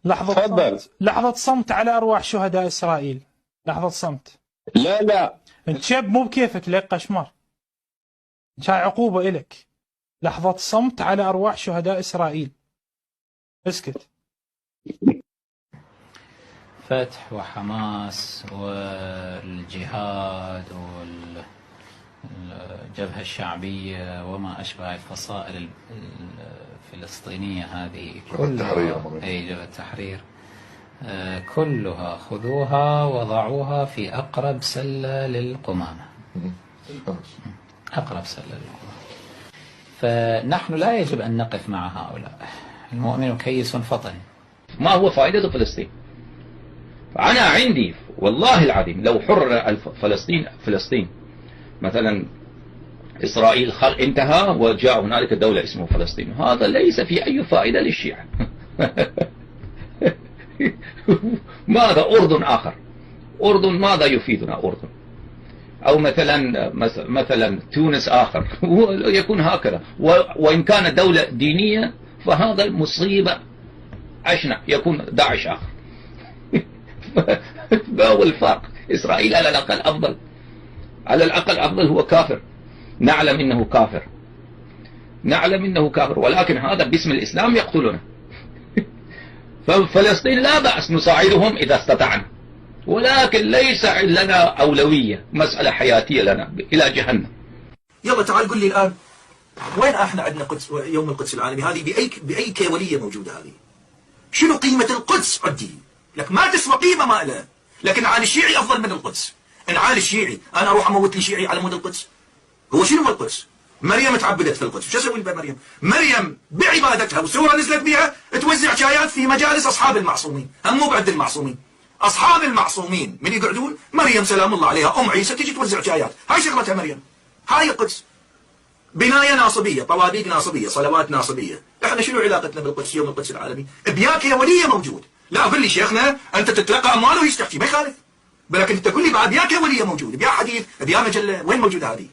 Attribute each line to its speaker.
Speaker 1: لحظة
Speaker 2: تفضل.
Speaker 1: صمت، لحظة صمت على أرواح شهداء إسرائيل. لحظة صمت.
Speaker 2: لا
Speaker 1: أنت شاب مو بكيفك لك قشمر، شاي عقوبة إلك. لحظة صمت على أرواح شهداء إسرائيل. اسكت.
Speaker 3: فتح وحماس والجهاد والجبهة الشعبية وما أشبه الفصائل الفلسطينية هذه كلها، أي جبهة التحرير، كلها خذوها وضعوها في أقرب سلة للقمامة. أقرب سلة للقمامة. فنحن لا يجب أن نقف مع هؤلاء. المؤمن كيس فطن.
Speaker 4: ما هو فائدة فلسطين؟ أنا عندي والله العظيم لو حرر فلسطين مثلا، إسرائيل انتهى وجاء هنالك دولة اسمها فلسطين، هذا ليس في أي فائدة للشيعة. ماذا أردن آخر؟ أردن ماذا يفيدنا أردن؟ أو مثلا تونس آخر. يكون هكذا. وإن كانت دولة دينية فهذا مصيبة أشنع، يكون داعش آخر. ما هو الفرق؟ إسرائيل على الأقل أفضل، على الأقل أفضل. هو كافر، نعلم إنه كافر، نعلم إنه كافر، ولكن هذا باسم الإسلام يقتلنا. ففلسطين لا بأس نساعدهم إذا استطعنا، ولكن ليس لنا أولوية، مسألة حياتية لنا إلى جهنم.
Speaker 5: يلا تعال قل لي الآن، وين احنا عندنا قدس يوم القدس العالمي؟ هذه بأي كيولية موجودة هذه؟ شنو قيمة القدس عندي؟ لك ما تسوى قيمة ما لها. لكن عالي الشيعي أفضل من القدس. إن عالي الشيعي أنا أروح أموت لي شيعي على مود القدس؟ هو شنو القدس؟ مريم تعبدت في القدس، شو اسوي بمريم؟ مريم بعبادتها وسورة نزلت بها توزع شايات في مجالس أصحاب المعصومين، هم مو بعد المعصومين. أصحاب المعصومين من يقعدون مريم سلام الله عليها أم عيسى تجي توزع شايات، هاي شغلتها مريم، هاي القدس. بناية ناصبية، طوابيق ناصبية، صلوات ناصبية. احنا شنو علاقتنا بالقدس يوم القدس العالمي؟ بياك يا ولية موجود. لا قل لي شيخنا انت تتلقى امواله ويستحكي، ما يخالف، ولكن انت قل لي بعد بياك يا ولية موجود، بيا حديث، بيا مجلة، وين موجودة هذه؟